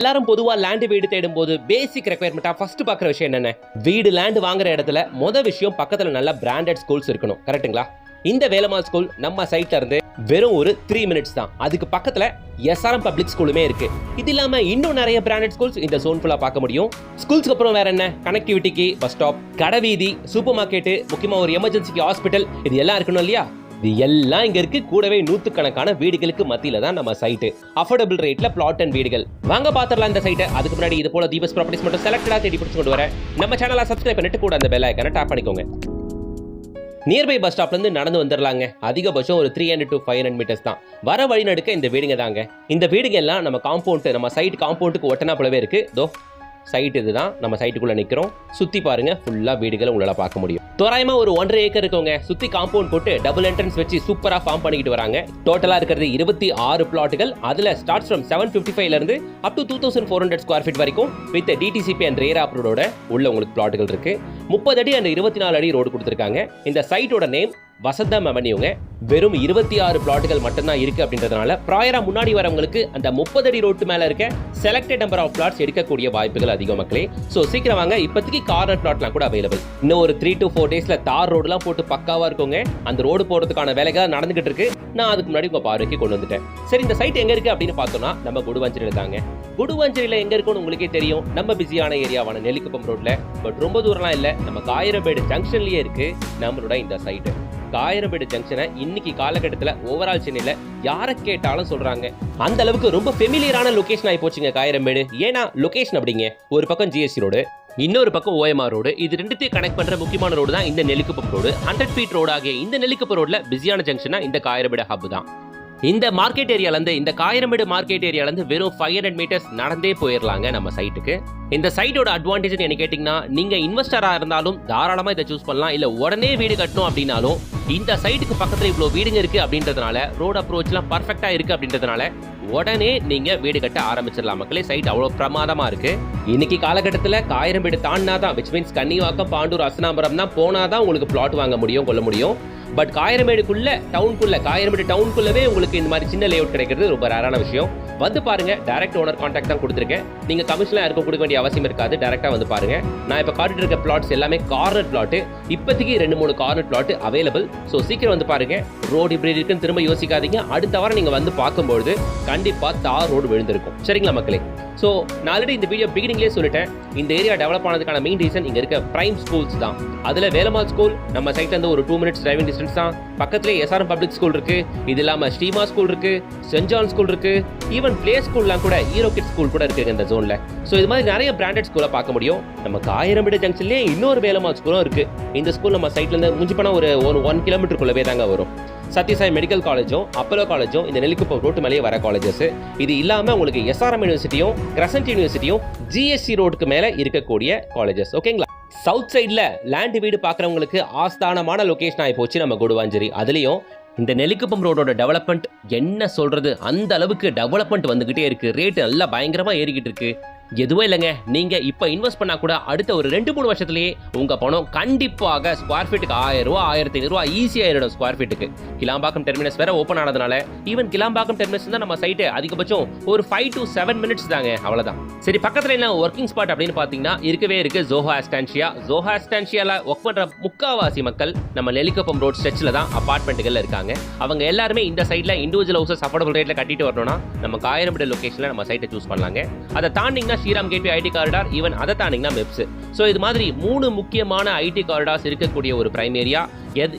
எல்லாரும் பொதுவா லேண்ட் வீடு தேடும் போது பேசிக் ரெக்யர்மெண்டா ஃபர்ஸ்ட் பாக்குற விஷயம் என்னென்ன? வீடு லேண்ட் வாங்குற இடத்துல விஷயம் பக்கத்துல நல்ல பிராண்டட் ஸ்கூல்ஸ் இருக்கணும். கரெக்ட்டுங்களா? இந்த வேலம்மாள் ஸ்கூல் நம்ம சைட்ல இருந்து வெறும் ஒரு 3 மினிட்ஸ் தான். அதுக்கு பக்கத்துல எஸ்ஆர்எம் பப்ளிக் ஸ்கூலுமே இருக்கு. இது இல்லாம இன்னும் நிறைய பிராண்டட் ஸ்கூல்ஸ் இந்த ஜோன் ஃபுல்லா பார்க்க முடியும். ஸ்கூல்ஸ்க்கு அப்புறம் வேற என்ன? கனெக்டிவிட்டிக்கு பஸ் ஸ்டாப், கடைவீதி, சூப்பர் மார்க்கெட், முக்கியமா ஒரு எமர்ஜென்சிக்கு ஹாஸ்பிட்டல், இது எல்லாம் இருக்கணும் இல்லையா? இது எல்லாம் இங்க இருக்கு. கூடவே நூத்துக்கணக்கான வீடுகளுக்கு மத்தியில தான் நம்ம சைட். அஃபோர்டபிள் ரேட்ல பிளாட் அண்ட் வீடுகள். வாங்க பாத்துறலாம் இந்த சைட்டை. அதுக்கு முன்னாடி இது போல தீபஸ் ப்ராப்பர்ட்டிஸ் மட்டும் செலக்டடா தேடி பிடிச்சு கொண்டு வரேன். நம்ம சேனலை சப்ஸ்கிரைப் பண்ணிட்டு கூட அந்த பெல் ஐகானை டாப் பண்ணிக்கோங்க. நியர்பை பஸ் ஸ்டாப்ல இருந்து நடந்து வந்துடலாங்க. அதிகபட்சம் ஒரு 300 to 500 மீட்டர்ஸ் தான். வர வழி நடுக்க இந்த வீடுங்க தாங்க. இந்த வீடுங்க எல்லாம் நம்ம காம்பவுண்ட், நம்ம சைட் காம்பவுண்டுக்கு ஒட்டனா போலவே இருக்கு. தோ சைட் இதுதான். நம்ம சைட்டுக்குள்ள நிக்கிறோம். சுத்தி பாருங்க, ஃபுல்லா வீடுகளை உங்களால பார்க்க முடியும். தோராயமா ஒரு 1.5 ஏக்கர் இருக்குங்க. சுத்தி காம்பவுண்ட் போட்டு டபுள் என்ட்ரன்ஸ் வச்சு சூப்பரா ஃபார்ம் பண்ணிக்கிட்டு வராங்க. டோட்டலா இருக்கிறது 26 பிளாட்டுகள். அதுல ஸ்டார்ட் ஃப்ரம் 755 இருந்து அப் டு 2400 ஸ்கொயர் ஃபீட் வரைக்கும் வித் டிடிசிபி அண்ட் ரேரா அப்ரூவோட உள்ள உங்களுக்கு பிளாட்டுகள் இருக்கு. 30 அடி அண்ட் 24 அடி ரோடு கொடுத்துருக்காங்க. இந்த சைட்டோட நேம் வசந்தம் அவென்யூங்க. வெறும் 26 பிளாட்டுகள் மட்டும்தான் இருக்கு அப்படின்றதுனால ப்ராயரா முன்னாடி வரவங்களுக்கு அந்த 30 அடி ரோட்டு மேல இருக்க செலக்டட் நம்பர் ஆஃப் பிளாட்ஸ் எடுக்கக்கூடிய வாய்ப்புகள் அதிகம் மக்களே. சோ சீக்கிரம் வாங்க. இப்போதைக்கு கார்னர் பிளாட்லாம் கூட அவைலபிள். இன்னும் ஒரு 3 to 4 டேஸ்ல தார் ரோடுலாம் போட்டு பக்காவா இருக்குங்க. அந்த ரோடு போறதுக்கான வேலைகள் நடந்துகிட்டு இருக்கு. நான் அதுக்கு முன்னாடி உங்க பார்வைக்கு கொண்டு வந்துட்டேன். சரி, இந்த சைட் எங்க இருக்கு அப்படின்னு பார்த்தோம்னா நம்ம குடுவஞ்சேரியில தாங்க. குடுவஞ்சேரியில எங்க இருக்குன்னு உங்களுக்கே தெரியும். நம்ம பிஸியான ஏரியாவான நெல்லிக்குப்பம் ரோட்ல. பட் ரொம்ப தூரம்லாம் இல்ல, நம்ம காயிரம்பேடு ஜங்ஷன்லயே இருக்கு நம்மளோட இந்த சைட். காயிரம்பேடு ஜங்ஷனை இன்னைக்கு காலகட்டத்தில் ஓவரால் சென்னையில யாரை கேட்டாலும் சொல்றாங்க. அந்த அளவுக்கு ரொம்ப ஃபெமிலியரான லொகேஷன் ஆகி போச்சுங்க காயிரம்பேடு. ஏன்னா லொகேஷன் அப்படிங்க. ஒரு பக்கம் ஜிஎஸ்டி ரோடு, இன்னொரு பக்கம் ஓஎம்ஆர் ரோடு. இது ரெண்டுத்தையும் கனெக்ட் பண்ற முக்கியமான ரோடு தான் இந்த நெல்லிக்குப்பம் ரோடு. 100 ஃபீட் ரோடு ஆகிய இந்த நெல்லிக்குப்பம் ரோட்ல பிஸியான ஜங்ஷனா இந்த காயிரம்பேடு ஹப் தான். இந்த மார்க்கெட் ஏரியால இருந்து, இந்த காயிரம்பேடு மார்க்கெட் ஏரியால இருந்து வெறும் 500 மீட்டர்ஸ் நடந்தே போயிடலாங்க நம்ம சைட்டுக்கு. இந்த சைட்டோட அட்வான்டேஜ் என்ன கேட்டீங்கன்னா, நீங்க இன்வெஸ்டரா இருந்தாலும் தாராளமா இதை சூஸ் பண்ணலாம். இல்ல உடனே வீடு கட்டணும் அப்படின்னாலும் இந்த சைட்டுக்கு பக்கத்துல இவ்வளவு வீடுங்க இருக்கு அப்படின்றதுனால, ரோட் அப்ரோச்லாம் பர்ஃபெக்டா இருக்கு அப்படின்றதுனால உடனே நீங்க வீடு கட்ட ஆரம்பிச்சிடலாம் மக்களே. சைட் அவ்வளவு பிரமாதமா இருக்கு. இன்னைக்கு காலகட்டத்தில் காயிரம்பேடு தாண்டினாதான், விச் மீன்ஸ் கன்னிவாக்கம், பாண்டூர், அசனாபுரம் தான் போனாதான் உங்களுக்கு பிளாட் வாங்க முடியும், கொள்ள முடியும். பட் காயிரம்பேடுக்குள்ள டவுனுக்குள்ள, காயிரம்பேடு டவுனுக்குள்ளவே உங்களுக்கு இந்த மாதிரி சின்ன லேஅவுட் கிடைக்கிறது ரொம்ப ரேரான விஷயம். வந்து பாருங்க. டைரக்ட் ஓனர் கான்டாக்ட் தான் கொடுத்துருக்கேன். நீங்க கமிஷன்லாம் யாருக்கும் கொடுக்க வேண்டிய அவசியம் இருக்காது. டைரக்டா வந்து பாருங்க. நான் இப்ப காட்டிட்டு இருக்க பிளாட்ஸ் எல்லாமே கார்னர் பிளாட். இப்போதைக்கு 2-3 கார்னர் பிளாட் அவைலபிள். ஸோ சீக்கிரம் வந்து பாருங்க. ரோடு இப்படி இருக்குன்னு திரும்ப யோசிக்காதீங்க. அடுத்த வாரம் நீங்க வந்து பார்க்கும்போது கண்டிப்பா தார் ரோடு விழுந்திருக்கும். சரிங்களா மக்களே? ஸோ நான் ஆல்ரெடி இந்த வீடியோ பிகினிங்லேயே சொல்லிட்டேன். இந்த ஏரியா டெவலப் ஆனதுக்கான மெயின் ரீசன் இங்க இருக்க பிரைம் ஸ்கூல்ஸ் தான். அதுல வேலம்மாள் ஸ்கூல் நம்ம சைட்ல இருந்து ஒரு 2 மினிட்ஸ் டிரைவிங் டிஸ்டன்ஸ் தான். பக்கத்திலே எஸ்ஆர்எம் பப்ளிக் ஸ்கூல் இருக்கு. இது இல்லாம ஸ்ரீமா ஸ்கூல் இருக்கு, சென்ட் ஜான் ஸ்கூல் இருக்கு, ஈவன் பிளே ஸ்கூல்லாம் கூட, ஹீரோ கிட்ஸ் ஸ்கூல் கூட இருக்கு இந்த ஜோன்ல. ஸோ இது மாதிரி நிறைய பிராண்டட் ஸ்கூலை பார்க்க முடியும். நம்ம காயிரம்பேடு ஜங்ஷன்லேயே இன்னொரு வேலம்மாள் ஸ்கூலும் இருக்கு. இந்த ஸ்கூல் நம்ம சைட்ல இருந்து முடிஞ்சு போனா ஒரு 1 கிலோமீட்டருக்குள்ளவே தாங்க வரும். சத்யசாய் மெடிக்கல் காலேஜும் அப்போலோ காலேஜும் இந்த நெல்லிக்குப்பம் ரோட்டு மேலேயே வர காலேஜஸ். இது இல்லாம உங்களுக்கு எஸ்ஆர்எம் யூனிவர்சிட்டியும், கிரசன்ட் யூனிவர்சிட்டியும் ஜிஎஸ்டி ரோடுக்கு மேல இருக்கக்கூடிய காலேஜஸ். ஓகேங்களா? சவுத் சைட்ல லேண்ட் வீடு பாக்குறவங்களுக்கு ஆஸ்தானமான லொகேஷன் ஆகி போச்சு நம்ம குடுவாஞ்சேரி. அதுலயும் இந்த நெல்லிக்குப்பம் ரோடோட டெவலப்மெண்ட் என்ன சொல்றது, அந்த அளவுக்கு டெவலப்மெண்ட் வந்துகிட்டே இருக்கு. ரேட் நல்லா பயங்கரமா ஏறிக்கிட்டு இருக்கு. எதுவும் இல்லைங்க, நீங்க இப்ப இன்வெஸ்ட் பண்ணா கூட அடுத்த ஒரு 2-3 வருஷத்துலயே உங்க பணம் கண்டிப்பாக ஸ்கொயர் ஃபீட்டுக்கு 1000 ரூபா, 1500 ரூபா ஈஸியா ஏறிடும் ஸ்கொயர் ஃபீட்டுக்கு. கிளாம்பாக்கம் டெர்மினஸ் வேற ஓப்பன் ஆனதுனால, ஈவன் கிளாம்பாக்கம் டெர்மினஸ் தான் நம்ம சைட்டு அதிகபட்சம் ஒரு 5 to 7 மினிட்ஸ் தாங்க, அவ்வளவுதான். சரி, பக்கத்துல என்ன ஒர்க்கிங் ஸ்பாட் அப்படின்னு பாத்தீங்கன்னா இருக்கவே இருக்கு ஜோஹோ அஸ்டான்ஷியா. ஜோஹோ அஸ்டான்ஷியால ஒர்க் பண்ற முக்காவாசி மக்கள் நம்ம நெல்லிக்குப்பம் ரோட் ஸ்ட்ரெச்ல தான் அபார்ட்மெண்ட்டுகள்ல இருக்காங்க. அவங்க எல்லாருமே இந்த சைட்ல இண்டிவிஜுவல் ஹவுசஸ் அஃபோர்டபிள் ரேட்ல கட்டிட்டு வரணும்னா நம்ம காயிரம்பேடு லொகேஷன்ல நம்ம சைட்டை சூஸ் பண்ணலாங்க. அதை தாண்டிங்கன்னா Sriram gateway IT corridor, even அதை தாண்டிங்கன்னா மெப்ஸ். ஸோ இது மாதிரி 3 முக்கியமான ஐடி காரிடார்ஸ் இருக்கக்கூடிய ஒரு பிரைம் ஏரியா.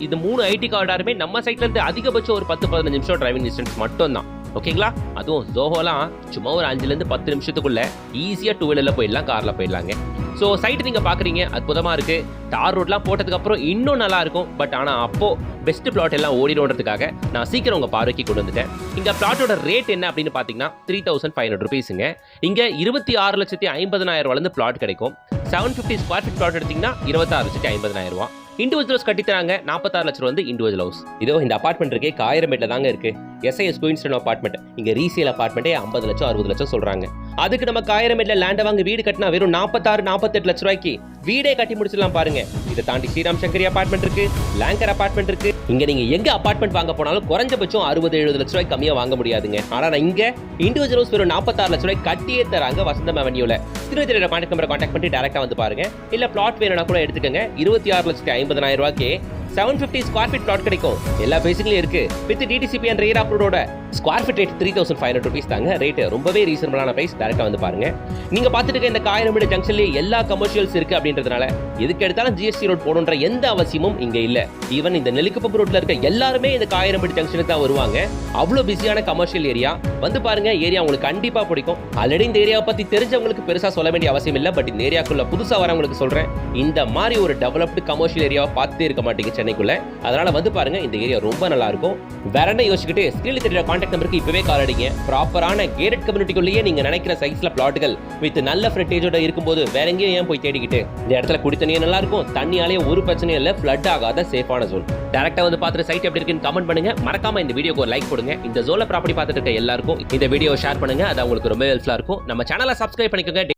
இது 3 ஐடி காரிடாருமே நம்ம சைட்ல இருந்து அதிகபட்சம் ஒரு 10-15 நிமிஷம் டிரைவிங் டிஸ்டன்ஸ் மட்டும் தான். ஓகேங்களா? அதுவும் ஜோஹோலாம் சும்மா ஒரு 5-10 நிமிஷத்துக்குள்ள ஈஸியா 2 வீலர்ல போயிடலாம், கார்ல போயிடலாங்க. ஸோ சைட் நீங்க பாக்குறீங்க, அற்புதமா இருக்கு. தார் ரோட்லாம் போட்டதுக்கு அப்புறம் இன்னும் நல்லா இருக்கும். பட் ஆனா அப்போ பெஸ்ட் பிளாட் எல்லாம் ஓடிடும்ன்றதுக்காக நான் சீக்கிரம் உங்க பார்வைக்கு கொண்டு வந்துட்டேன். இங்க பிளாட்டோட ரேட் என்ன அப்படின்னு பாத்தீங்கன்னா 3500 ருபீஸுங்க. இங்க 26,50,000 பிளாட் கிடைக்கும். 750 ஸ்கொயர் ஃபீட் பிளாட் எடுத்தீங்கன்னா 26,50,000 ரூபா. இண்டிவிஜுவல்ஸ் கட்டித்தராங்க. 46 லட்சம் வந்து இண்டிவிஜுவல் ஹவுஸ். இதோ இந்த அபார்ட்மெண்ட் இருக்கே காயிரம்பேட்ல தாங்க இருக்கு. SIS Queenston apartment. இங்க ரீசேல் அபார்ட்மெண்ட்டே 50 லட்சம் 60 லட்சம் சொல்றாங்க. அதுக்கு நம்ம காயிரமேட்ல லேண்ட் வாங்கி வீடு கட்டினா வெறும் 46-48 லட்சம் ரூபாய்க்கு வீடே கட்டி முடிச்சிடலாம் பாருங்க. இதை தாண்டி ஸ்ரீராம் சங்கரி அபார்ட்மெண்ட் இருக்கு, லேங்கர் அபார்ட்மெண்ட் இருக்கு. இங்க நீங்க எங்க அபார்ட்மெண்ட் வாங்க போனாலும் குறைஞ்சபட்சம் 60-70 லட்சம் ரூபாய் கம்மியா வாங்க முடியாதுங்க. ஆனா இங்க இண்டிவிஜுவல் ஹவுஸ் வெறும் 46 லட்சம் ரூபாய் கட்டியே தராங்க வசந்தம் அவென்யூல. திருநெல்வேலியோட கான்டாக்ட் நம்பரை கான்டாக்ட் பண்ணி டைரக்டா வந்து பாருங்க. இல்ல பிளாட் வேணும்னா கூட எடுத்துக்கங்க. 26,50,000 ரூபாய்க்கு 750 ஸ்கொயர் ஃபீட் பிளாட் கிடைக்கும். எல்லா பேசிக்லயும் இருக்கு. வித் டிடிசிபி அண்ட் ரேர் அப்ரூவோட ஸ்கொயர் ஃபீட் ரேட் 3,500 rupees தாங்க. ரேட் ரொம்பவே ரீசனபிளான பிரைஸ். டைரக்டா வந்து பாருங்க. நீங்க பாத்துட்டு இருக்க இந்த காயிரமேடு ஜங்ஷன்லயே எல்லா கமர்ஷியல்ஸ் இருக்கு அப்படின்றதுனால எதுக்கு எடுத்தாலும் ஜிஎஸ்டி ரோட் போடணுன்ற எந்த அவசியமும் இங்க இல்ல. ஈவன் இந்த நெல்லிக்குப்பம் ரோட்ல இருக்க எல்லாருமே இந்த காயிரமேடு ஜங்ஷனுக்கு தான் வருவாங்க. அவ்வளவு பிஸியான கமர்ஷியல் ஏரியா. வந்து பாருங்க, ஏரியா உங்களுக்கு கண்டிப்பா பிடிக்கும். ஆல்ரெடி இந்த ஏரியாவை பத்தி தெரிஞ்சவங்களுக்கு பெருசா சொல்ல வேண்டிய அவசியம் இல்ல. பட் இந்த ஏரியாக்குள்ள புதுசா வரவங்களுக்கு சொல்றேன், இந்த மாதிரி ஒரு டெவலப்டு கமர்ஷியல் ஏரியாவை பார்த்தே இருக்க மாட்டீங்க சென்னைக்குள்ள. அதனால வந்து பாருங்க, இந்த ஏரியா ரொம்ப நல்லா இருக்கும். வேற என்ன யோசிச்சுக்கிட்டு ஸ்கிரீன்ல தெரியுற கான்டாக்ட் நம்பருக்கு இப்பவே கால் அடிங்க. ப்ராப்பரான கேட்டட் கம்யூனிட்டிக்குள்ளேயே நீங்க நினைக்கிற சைஸ்ல பிளாட்டுகள் வித் நல்ல ஃப்ரண்டேஜோட இருக்கும்போது வேற எங்கேயும் ஏன் போய் தேடிக்கிட்டு? இந்த இடத்துல குடி தண்ணியே நல்லா இருக்கும். தண்ணியாலே ஒரு பிரச்சனையும் இல்ல. ஃப்ளட் ஆகாத சேஃபான ஜோன். டைரக்டா வந்து பார்த்துட்டு சைட் எப்படி இருக்குன்னு கமெண்ட் பண்ணுங்க. மறக்காம இந்த வீடியோக்கு ஒரு லைக் கொடுங்க. இந்த ஜோன்ல ப்ராப்பர்ட்டி பார்த்துட்டு இருக்க எல்லாருக்கும் இந்த வீடியோ ஷேர் பண்ணுங்க. அது உங்களுக்கு ரொம்ப ஹெல்ப்ஃபுல்லா இருக்கும். நம்ம சேனலை சப்ஸ்கிரைப் பண்ணிக்கோங்க.